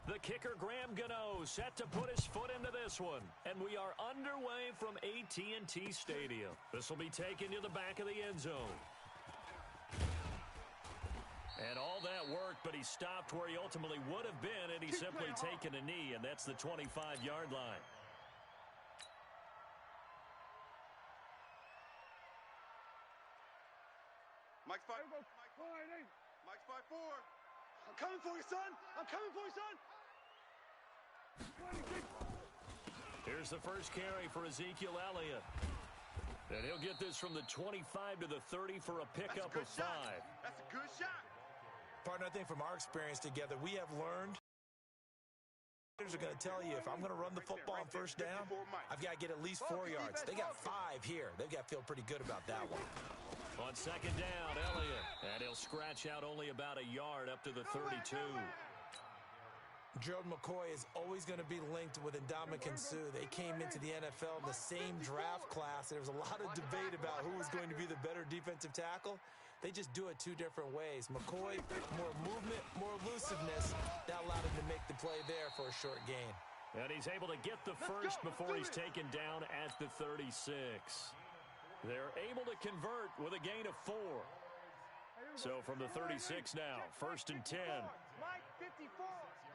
The kicker, Graham Gano, set to put his foot into this one. And we are underway from AT&T Stadium. This will be taken to the back of the end zone. And all that worked, but he stopped where he ultimately would have been, and he's simply taken a knee, and that's the 25-yard line. Mike's 5. Mike's 5-4. I'm coming for you, son. I'm coming for you, son. Here's the first carry for Ezekiel Elliott. And he'll get this from the 25 to the 30 for a pickup of 5. That's a good shot. Partner, I think from our experience together, we have learned are going to tell you, if I'm going to run the football on first down, I've got to get at least 4 yards. They got 5 here. They've got to feel pretty good about that one. On second down, Elliott. And he'll scratch out only about a yard up to the 32. Gerald McCoy is always going to be linked with Ndamukong Suh. They came into the NFL in the same draft class. There was a lot of debate about who was going to be the better defensive tackle. They just do it 2 different ways. McCoy, more movement, more elusiveness. That allowed him to make the play there for a short gain. And he's able to get the first before he's taken down at the 36. They're able to convert with a gain of 4. So from the 36 now, 1st and 10. Mike, 54.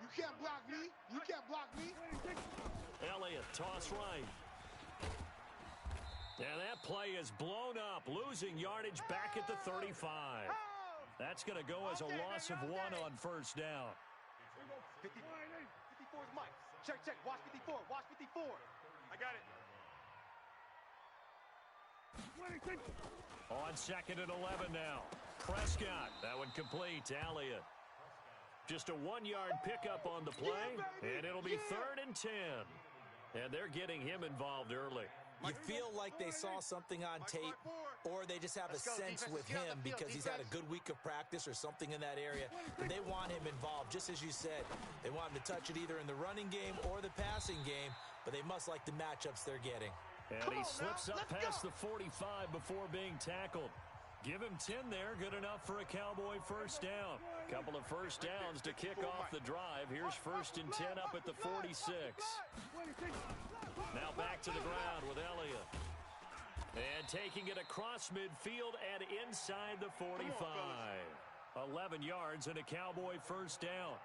You can't block me. You can't block me. Elliott, toss right. And that play is blown up, losing yardage back at the 35. That's going to go as a loss of 1 on first down. 54 is Mike. Check. Watch 54. Watch 54. I got it. On 2nd and 11 now. Prescott, that one complete to Elliott. Just a 1-yard pickup on the play, and it'll be 3rd and 10. And they're getting him involved early. You feel like they saw something on tape, or they just have a sense with him because he's had a good week of practice or something in that area. And they want him involved, just as you said. They want him to touch it either in the running game or the passing game, but they must like the matchups they're getting. And he slips up past the 45 before being tackled. Give him 10 there, good enough for a Cowboy first down. Couple of first downs to kick off the drive. Here's 1st and 10 up at the 46. Now back to the ground with Elliott. And taking it across midfield and inside the 45. 11 yards and a Cowboy first down.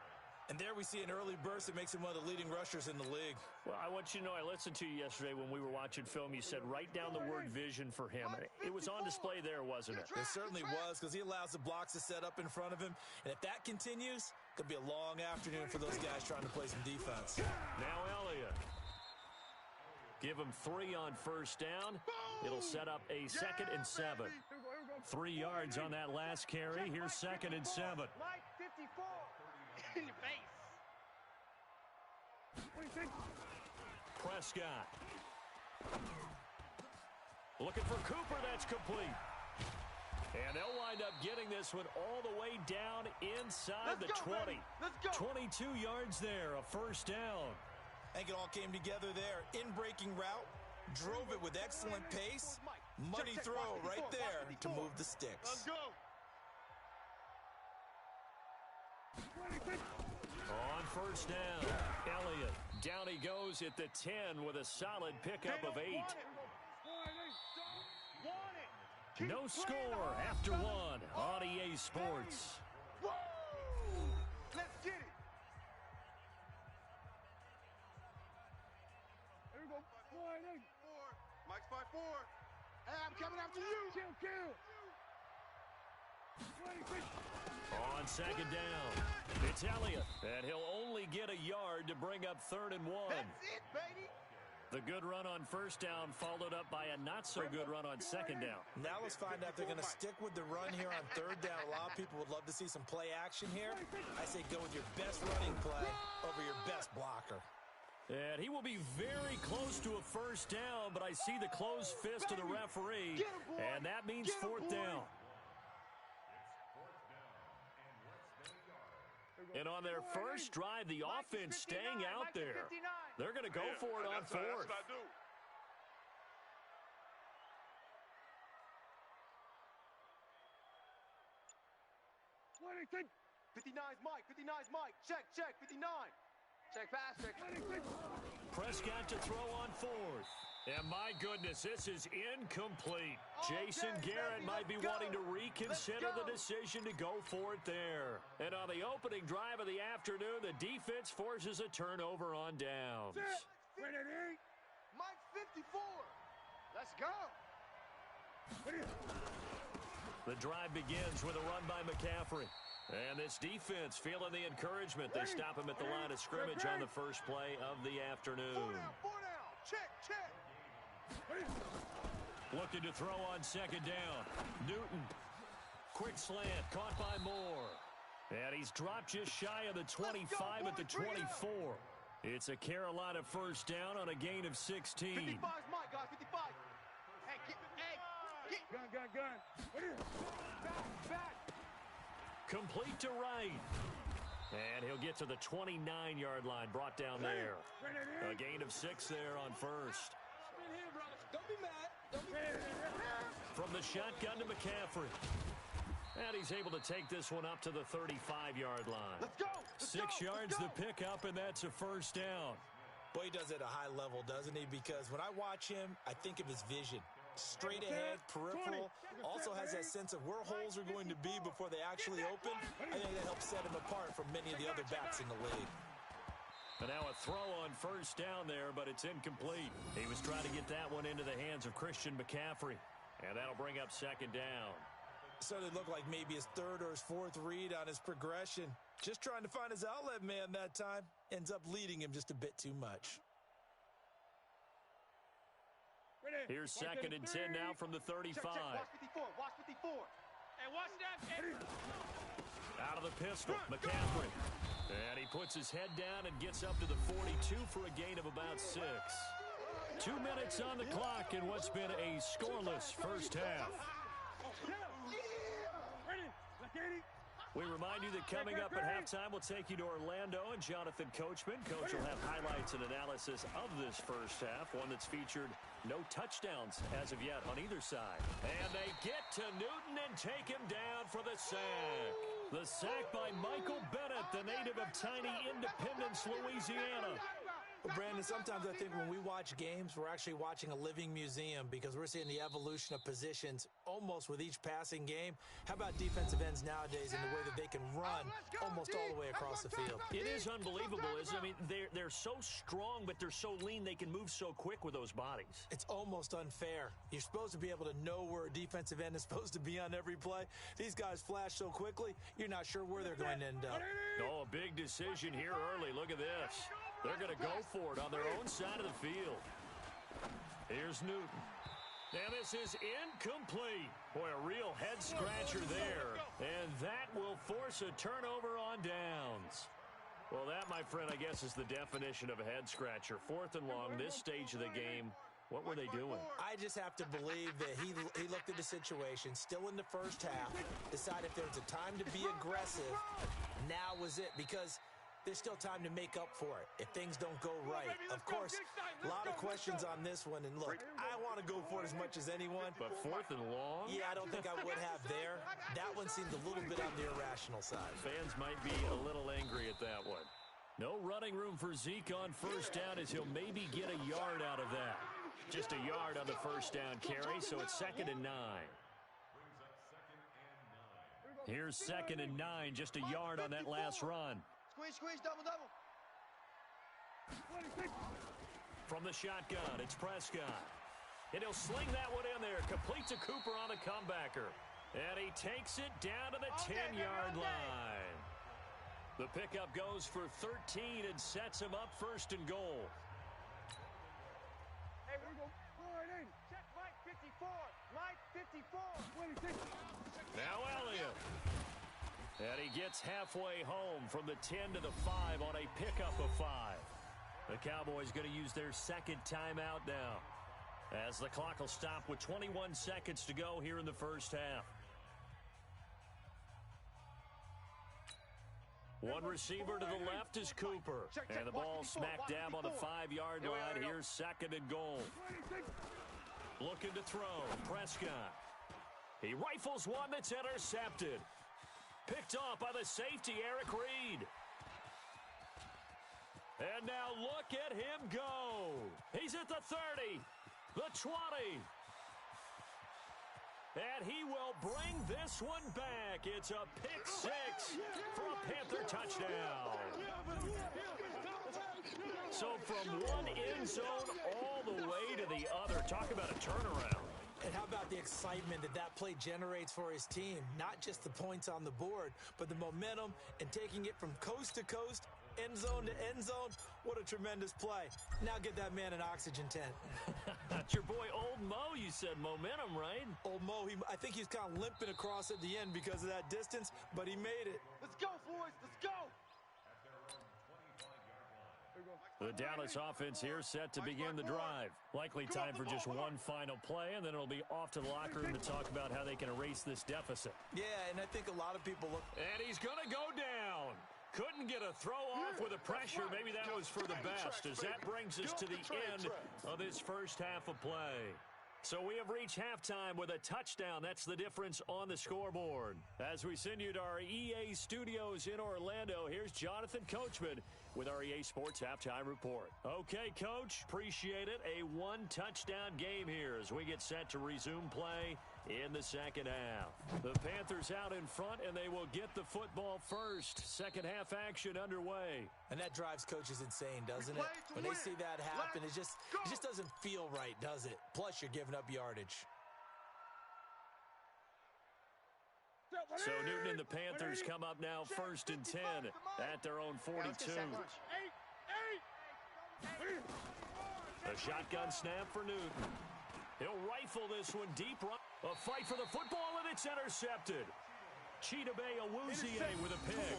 And there we see an early burst that makes him one of the leading rushers in the league. Well, I want you to know, I listened to you yesterday when we were watching film. You said write down the word vision for him. It was on display there, wasn't it? It certainly was, because he allows the blocks to set up in front of him. And if that continues, it could be a long afternoon for those guys trying to play some defense. Now Elliott. Give him 3 on first down. It'll set up a 2nd and 7. 3 yards on that last carry. Here's 2nd and 7. Mike, 54. In your face. Prescott. Looking for Cooper. That's complete. And they'll wind up getting this one all the way down inside the 20. Let's go. 22 yards there, a first down. I think it all came together there. In-breaking route, drove it with excellent pace. Money throw right there to move the sticks. Let's go. On first down, Elliott. Down he goes at the 10 with a solid pickup of 8. No score after 1 on EA Sports. Let's get it. Here we go. Mike's 5-4. Hey, I'm coming after you. Kill. On second down, it's Elliott, and he'll only get a yard to bring up 3rd and 1. That's it, baby. The good run on first down followed up by a not-so-good run on second down. Now let's find out if they're going to stick with the run here on 3rd down. A lot of people would love to see some play action here. I say go with your best running play over your best blocker. And he will be very close to a first down, but I see the closed fist of the referee, and that means 4th down. And on their first drive, the offense staying out there. They're going to go for it on 4th. That's what I do. 59's Mike. Check. 59. Check pass, check. Prescott to throw on fourth. And my goodness, this is incomplete. Jason Garrett might be wanting to reconsider the decision to go for it there. And on the opening drive of the afternoon, the defense forces a turnover on downs. Mike 54. Let's go. The drive begins with a run by McCaffrey. And this defense feeling the encouragement. They stop him at the line of scrimmage on the first play of the afternoon. 4 down. Check, check. Looking to throw on second down. Newton. Quick slant. Caught by Moore. And he's dropped just shy of the 25 at the 24. It's a Carolina first down on a gain of 16. 55 is mine, guys. 55. Hey, get. Gun. Back. Complete to Wright. And he'll get to the 29-yard line, brought down there. A gain of 6 there on first. Don't be mad. From the shotgun to McCaffrey. And he's able to take this one up to the 35-yard line. Let's go. 6 yards the pickup, and that's a first down. Boy, he does it at a high level, doesn't he? Because when I watch him, I think of his vision. Straight ahead, peripheral, also has that sense of where holes are going to be before they actually open. I think that helps set him apart from many of the other backs in the league. And now a throw on first down there, but it's incomplete. He was trying to get that one into the hands of Christian McCaffrey. And that'll bring up second down. So it looked like maybe his third or his fourth read on his progression. Just trying to find his outlet man that time. Ends up leading him just a bit too much. Here's second and 10 now from the 35. Check. Watch 54. Hey, watch that. Out of the pistol, McCaffrey. And he puts his head down and gets up to the 42 for a gain of about 6. 2 minutes on the clock in what's been a scoreless first half. We remind you that coming up at halftime, we'll take you to Orlando and Jonathan Coachman. Coach will have highlights and analysis of this first half, one that's featured no touchdowns as of yet on either side. And they get to Newton and take him down for the sack. The sack by Michael Bennett, the native of tiny Independence, Louisiana. Well, Brandon, sometimes I think when we watch games, we're actually watching a living museum because we're seeing the evolution of positions almost with each passing game. How about defensive ends nowadays and the way that they can run almost all the way across the field? It is unbelievable, isn't it? I mean, they're so strong, but they're so lean, they can move so quick with those bodies. It's almost unfair. You're supposed to be able to know where a defensive end is supposed to be on every play. These guys flash so quickly, you're not sure where they're going to end up. Oh, a big decision here early. Look at this. They're going to go for it on their own side of the field. Here's Newton. And this is incomplete. Boy, a real head-scratcher there. And that will force a turnover on downs. Well, that, my friend, I guess is the definition of a head-scratcher. 4th and long, this stage of the game. What were they doing? I just have to believe that he looked at the situation, still in the first half, decided if there was a time to be aggressive, now was it, because there's still time to make up for it if things don't go right. Of course, a lot of questions on this one, and look, I want to go for it as much as anyone. But 4th and long? Yeah, I don't think I would have there. That one seemed a little bit on the irrational side. Fans might be a little angry at that one. No running room for Zeke on first down as he'll maybe get a yard out of that. Just a yard on the first down carry, so it's 2nd and 9. Here's 2nd and 9, just a yard on that last run. Squeeze, double. From the shotgun, it's Prescott. And he'll sling that one in there. Complete to Cooper on the comebacker. And he takes it down to the 10-yard line. The pickup goes for 13 and sets him up 1st and goal. Hey, we go. Check Mike 54. Mike 54. Now Elliott. And he gets halfway home from the 10 to the 5 on a pickup of 5. The Cowboys going to use their second timeout now, as the clock will stop with 21 seconds to go here in the first half. One receiver to the left is Cooper. And the ball smack dab on the 5-yard line. Here's 2nd and goal. Looking to throw. Prescott. He rifles one that's intercepted. Picked off by the safety, Eric Reed. And now look at him go. He's at the 30, the 20. And he will bring this one back. It's a pick six for a Panther touchdown. So from one end zone all the way to the other. Talk about a turnaround. And how about the excitement that play generates for his team? Not just the points on the board, but the momentum and taking it from coast to coast, end zone to end zone. What a tremendous play. Now get that man an oxygen tent. That's your boy Old Mo. You said momentum, right? Old Mo, I think he's kind of limping across at the end because of that distance, but he made it. Let's go, boys. Let's go. The Dallas offense here set to begin the drive. Likely time for just one final play, and then it'll be off to the locker room to talk about how they can erase this deficit. Yeah, and I think a lot of people look. And he's going to go down. Couldn't get a throw off with the pressure. Maybe that was for the best, as that brings us to the end of this first half of play. So we have reached halftime with a touchdown. That's the difference on the scoreboard. As we send you to our EA studios in Orlando, here's Jonathan Coachman with our EA Sports Halftime Report. Okay, Coach, appreciate it. A one-touchdown game here as we get set to resume play in the second half. The Panthers out in front, and they will get the football first. Second half action underway. And that drives coaches insane, doesn't it? When they see that happen, it just doesn't feel right, does it? Plus, you're giving up yardage. So Newton and the Panthers come up now first and 10 at their own 42. A shotgun snap for Newton. He'll rifle this one deep. A fight for the football, and it's intercepted. Chidobe Awuzie with a pick.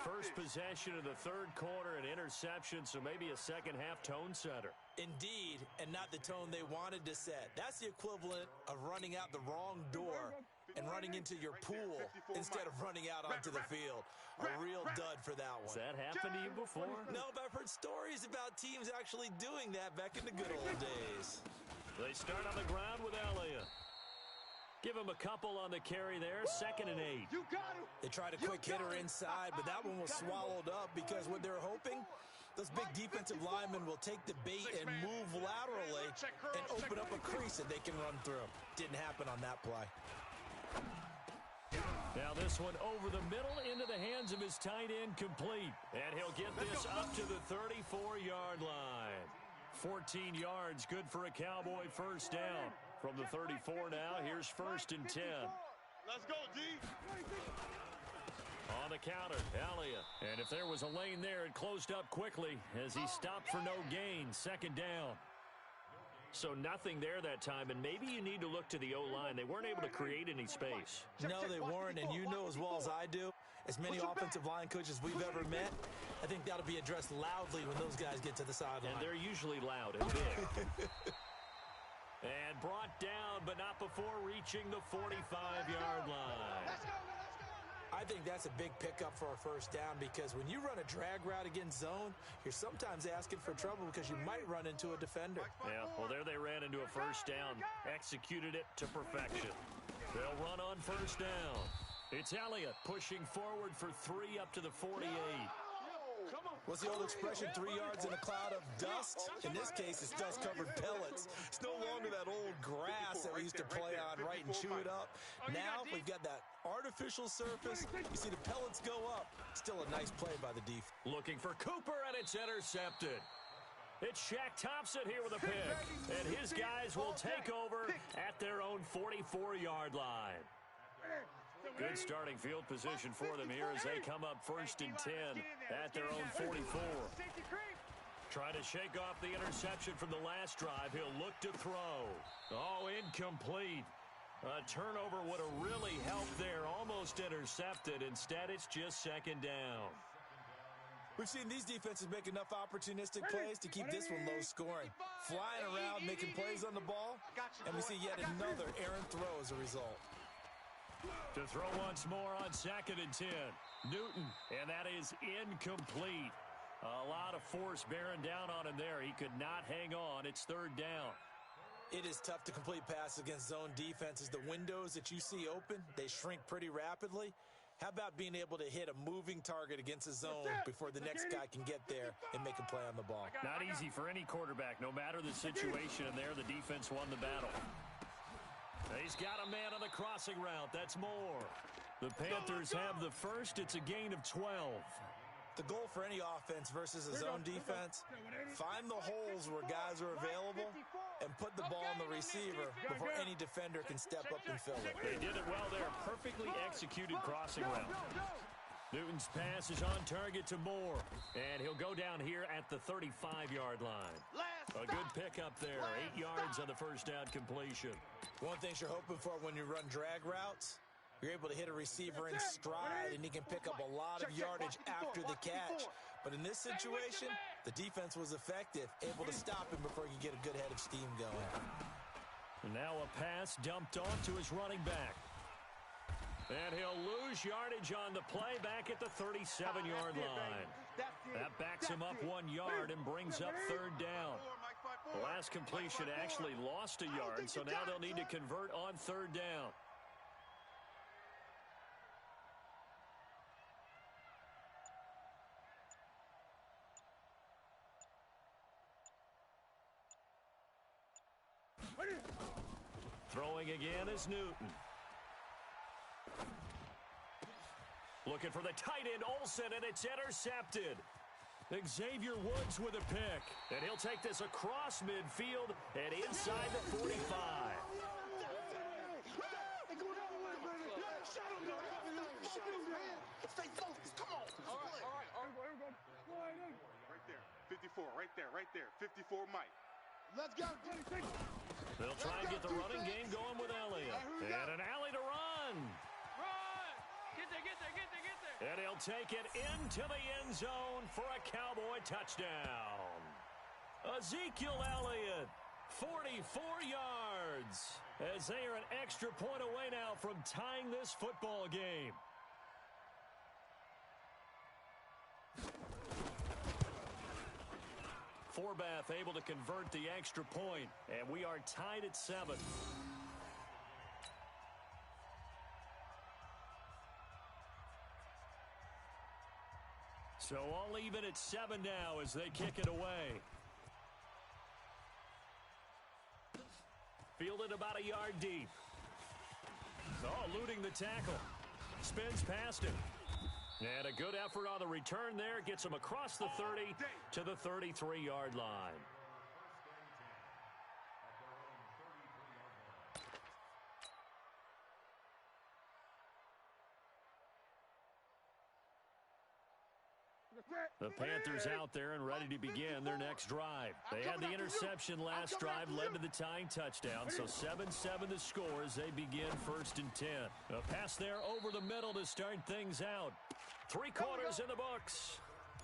First possession of the third quarter, an interception, so maybe a second half tone setter. Indeed, and not the tone they wanted to set. That's the equivalent of running out the wrong door and running into your pool instead of running out onto the field. A real dud for that one. Has that happened to you before? No, but I've heard stories about teams actually doing that back in the good old days. They start on the ground with Elliott. Give him a couple on the carry there. 2nd and 8. You got him. They tried a quick hitter inside, but that one was swallowed up because what they're hoping, those big defensive linemen will take the bait and move laterally and open up a crease that they can run through. Didn't happen on that play. Now this one over the middle into the hands of his tight end complete. And he'll get this up to the 34-yard line. 14 yards, good for a Cowboy first down. From the 34 now, here's 1st and 10. Let's go, D. On the counter, Elliott. And if there was a lane there, it closed up quickly as he stopped for no gain. 2nd down. So nothing there that time, and maybe you need to look to the O-line. They weren't able to create any space. No, they weren't, and you know as well as I do, as many offensive line coaches we've ever met, I think that'll be addressed loudly when those guys get to the sideline. And they're usually loud and big. And brought down, but not before reaching the 45-yard line. I think that's a big pickup for a first down because when you run a drag route against zone, you're sometimes asking for trouble because you might run into a defender. Yeah, well, there they ran into a first down. Executed it to perfection. They'll run on first down. It's Elliott pushing forward for 3 up to the 48. What's the old expression, 3 yards in a cloud of dust? In this case, it's dust-covered pellets. It's no longer that old grass that we used to play on, right, and chew it up. Now we've got that artificial surface. You see the pellets go up. Still a nice play by the defense. Looking for Cooper, and it's intercepted. It's Shaq Thompson here with a pick. And his guys will take over at their own 44-yard line. Good starting field position for them here as they come up 1st and 10 at their own 44. Trying to shake off the interception from the last drive. He'll look to throw. Oh, incomplete. A turnover would have really helped there. Almost intercepted. Instead, it's just 2nd down. We've seen these defenses make enough opportunistic plays to keep this one low scoring. Flying around, making plays on the ball, and we see yet another errant throw as a result. To throw once more on 2nd and 10. Newton, and that is incomplete. A lot of force bearing down on him there. He could not hang on. It's 3rd down. It is tough to complete passes against zone defenses. The windows that you see open, they shrink pretty rapidly. How about being able to hit a moving target against a zone before the next guy can get there and make a play on the ball? Not easy for any quarterback, no matter the situation, and there the defense won the battle. He's got a man on the crossing route. That's Moore. The Panthers have the first. It's a gain of 12. The goal for any offense versus a zone defense, find the holes where guys are available and put the ball on the receiver before any defender can step up and fill it. They did it well there. Perfectly executed crossing route. Newton's pass is on target to Moore, and he'll go down here at the 35-yard line. A good pickup there, 8 yards on the first down completion. One thing you're hoping for when you run drag routes, you're able to hit a receiver in stride, and he can pick up a lot of yardage after the catch. But in this situation, the defense was effective, able to stop him before he could get a good head of steam going. And now a pass dumped off to his running back. And he'll lose yardage on the play back at the 37-yard line. That backs him up 1 yard and brings up third down. The last completion actually lost a yard, so now they'll need to convert on third down. Throwing again is Newton. Looking for the tight end, Olsen, and it's intercepted. Xavier Woods with a pick. And he'll take this across midfield and inside the 45. Stay focused. Come on. All right. 54, right there. 54, Mike. Let's go. They'll try and get the running game going with Elliott. And an alley to run. Run! Get there. And he'll take it into the end zone for a Cowboy touchdown. Ezekiel Elliott, 44 yards, as they are an extra point away now from tying this football game. Forbath able to convert the extra point, and we are tied at 7. So all even at 7 now as they kick it away. Fielded about a yard deep. Oh, eluding the tackle. Spins past him. And a good effort on the return there. Gets him across the 30 to the 33-yard line. The Panthers out there and ready to begin their next drive. They had the interception last drive, led to the tying touchdown. So 7-7 the score as they begin 1st and 10. A pass there over the middle to start things out. 3 quarters in the books.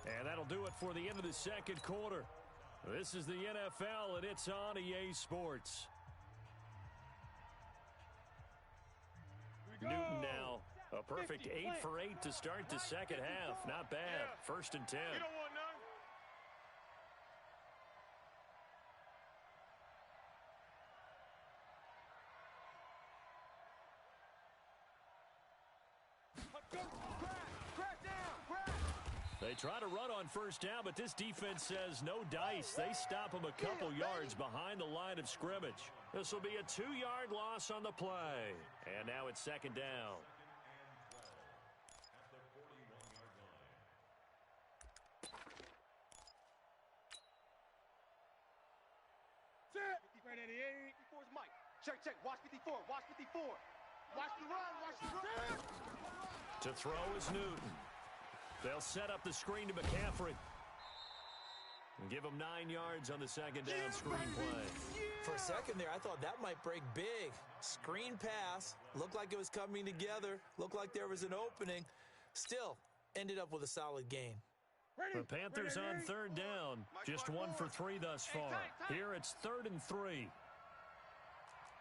And that'll do it for the end of the second quarter. This is the NFL, and it's on EA Sports. Newton now. A perfect 8 for 8 to start the second half. Not bad. 1st and 10. You don't want none. They try to run on 1st down, but this defense says no dice. They stop them a couple yards behind the line of scrimmage. This will be a 2-yard loss on the play. And now it's 2nd down. Right at the 84 is Mike. Check. Watch 54. Watch the run. To throw is Newton. They'll set up the screen to McCaffrey. And give him 9 yards on the 2nd down screen play. For a second there, I thought that might break big. Screen pass. Looked like it was coming together. Looked like there was an opening. Still, ended up with a solid gain. The Panthers on 3rd down. Just 1 for 3 thus far. Here it's 3rd and 3.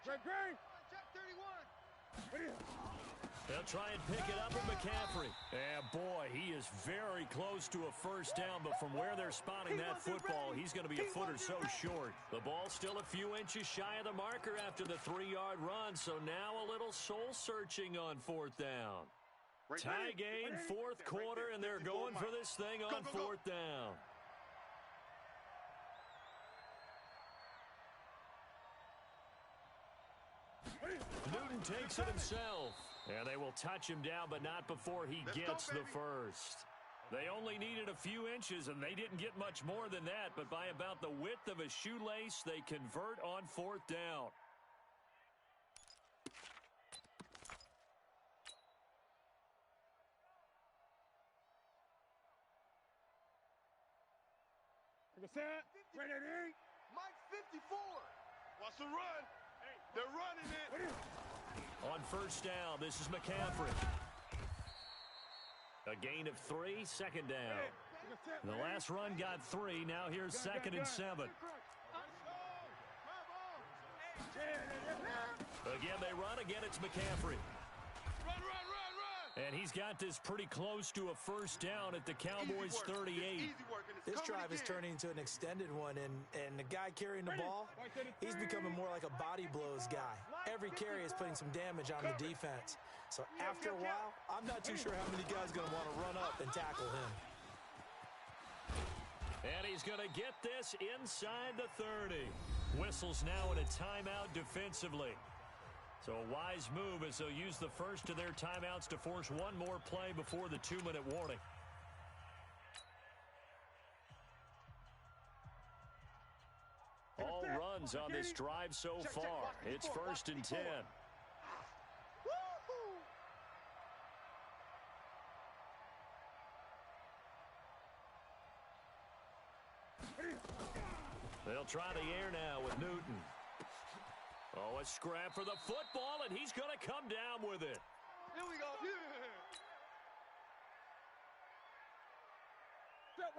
Check 31. They'll try and pick it up with McCaffrey. And boy, he is very close to a 1st down, but from where they're spotting that football, he's going to be a foot or so short. The ball still a few inches shy of the marker after the 3-yard run, so now a little soul-searching on 4th down. Tie game, fourth quarter, and they're going for this thing on fourth down. Newton takes it himself, and they will touch him down, but not before he gets the first. They only needed a few inches, and they didn't get much more than that, but by about the width of a shoelace, they convert on fourth down. Set. Ready to eat. Mike 54. Watch the run. They're running it. On first down, this is McCaffrey. A gain of 3, second down. The last run got 3. Now here's 2nd and 7. Again, they run. Again, it's McCaffrey. Run. And he's got this pretty close to a first down at the Cowboys' 38. This drive is turning into an extended one, and the guy carrying the ball, he's becoming more like a body blows guy. Every carry is putting some damage on the defense. So after a while, I'm not too sure how many guys are going to want to run up and tackle him. And he's going to get this inside the 30. Whistles now in a timeout defensively. So a wise move as they'll use the first of their timeouts to force one more play before the 2-minute warning. All runs on this drive so far. It's 1st and 10. They'll try the air now with Newton. Oh, a scrap for the football, and he's going to come down with it. Here we go.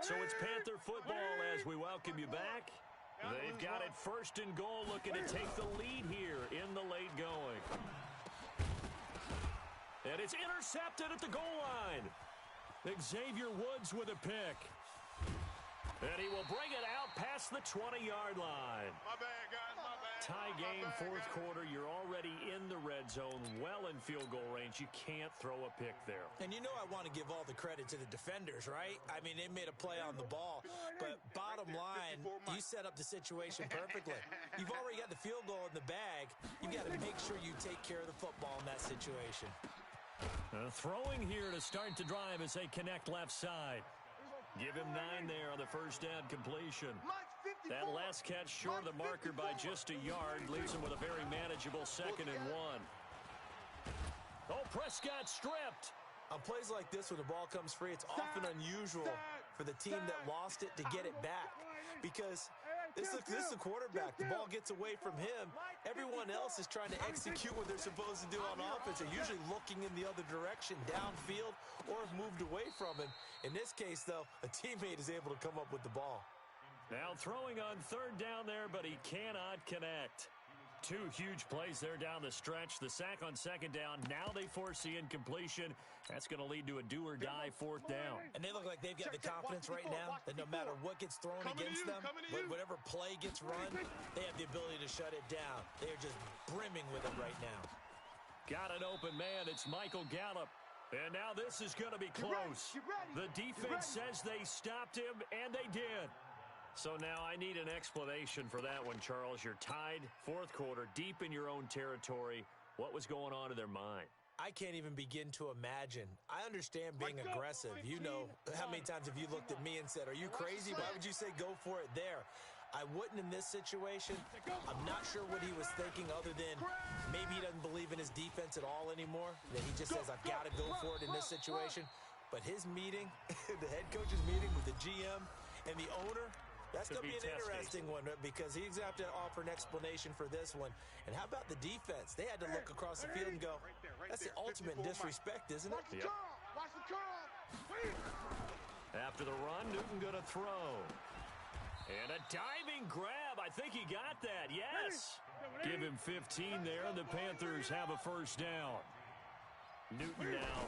So it's Panther football as we welcome you back. They've got it 1st and goal, looking to take the lead here in the late going. And it's intercepted at the goal line. Xavier Woods with a pick. And he will bring it out past the 20-yard line. My bad, guys, my bad. Tie game, fourth quarter. You're already in the red zone, well in field goal range. You can't throw a pick there. And you know I want to give all the credit to the defenders, right? I mean, they made a play on the ball. But bottom line, you set up the situation perfectly. You've already got the field goal in the bag. You've got to make sure you take care of the football in that situation. Throwing here to start the drive as they connect left side. Give him 9 there on the first down completion. That last catch short of the marker by just a yard leaves him with a very manageable 2nd and 1. Oh, Prescott stripped. On plays like this, when the ball comes free, it's often unusual for the team that lost it to get it back. Because this is the quarterback. The ball gets away from him. Everyone else is trying to execute what they're supposed to do on offense. They're usually looking in the other direction, downfield, or have moved away from him. In this case, though, a teammate is able to come up with the ball. Now throwing on 3rd down there, but he cannot connect. 2 huge plays there down the stretch. The sack on 2nd down. Now they force the incompletion. That's going to lead to a do-or-die 4th down. And they look like they've got the confidence right now that no matter what gets thrown against them, whatever play gets run, they have the ability to shut it down. They are just brimming with it right now. Got an open man. It's Michael Gallup. And now this is going to be close. The defense says they stopped him, and they did. So now I need an explanation for that one, Charles. You're tied, 4th quarter, deep in your own territory. What was going on in their mind? I can't even begin to imagine. I understand being aggressive. You know, how many times have you looked at me and said, are you crazy? Why would you say go for it there? I wouldn't in this situation. I'm not sure what he was thinking other than maybe he doesn't believe in his defense at all anymore. That he just says, I've got to go for it in this situation. But his meeting, the head coach's meeting with the GM and the owner, that's going to be an interesting one because he's going to have to offer an explanation for this one. And how about the defense? They had to look across the field and go, that's the ultimate disrespect, isn't it? Yep. After the run, Newton going to throw. And a diving grab. I think he got that. Yes. Give him 15 there, and the Panthers have a first down. Newton now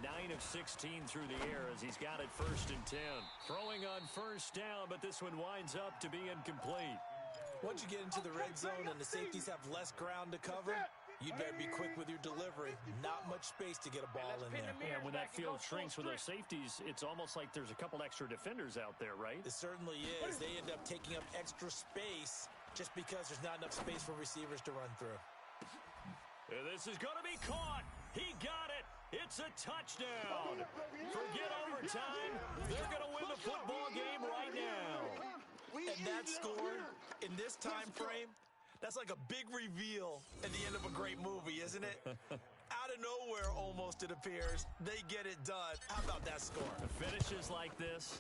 9 of 16 through the air as he's got it 1st and 10. Throwing on first down, but this one winds up to be incomplete. Once you get into the red zone and the safeties have less ground to cover, You better be quick with your delivery. Not much space to get a ball in there. And when that field shrinks with those safeties, it's almost like there's a couple extra defenders out there, right? It certainly is. They end up taking up extra space just because there's not enough space for receivers to run through. This is going to be caught. He got it. It's a touchdown. Forget overtime. They're going to win the football game right now. And that score in this time frame, that's like a big reveal at the end of a great movie, isn't it? Out of nowhere, almost, it appears, they get it done. How about that score? Finishes like this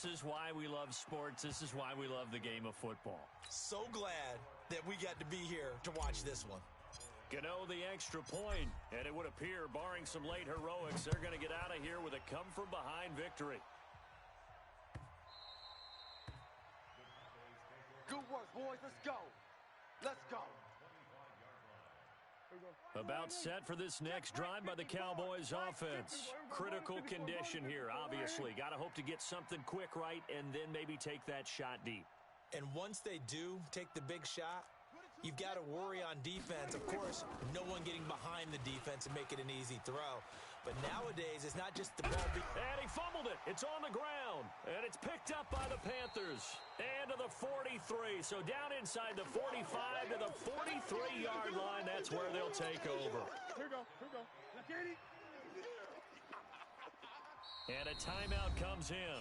is why we love sports. This is why we love the game of football. So glad that we got to be here to watch this one. Gano the extra point, and it would appear, barring some late heroics, they're going to get out of here with a come-from-behind victory. Good work, boys. Let's go. Let's go. About set for this next drive by the Cowboys offense. Critical condition here, obviously. Got to hope to get something quick right and then maybe take that shot deep. And once they do take the big shot, you've got to worry on defense. Of course, no one getting behind the defense and make it an easy throw. But nowadays, it's not just the ball. And he fumbled it. It's on the ground. And it's picked up by the Panthers. And to the 43. So down inside the 45 to the 43-yard line. That's where they'll take over. Here we go. And a timeout comes in.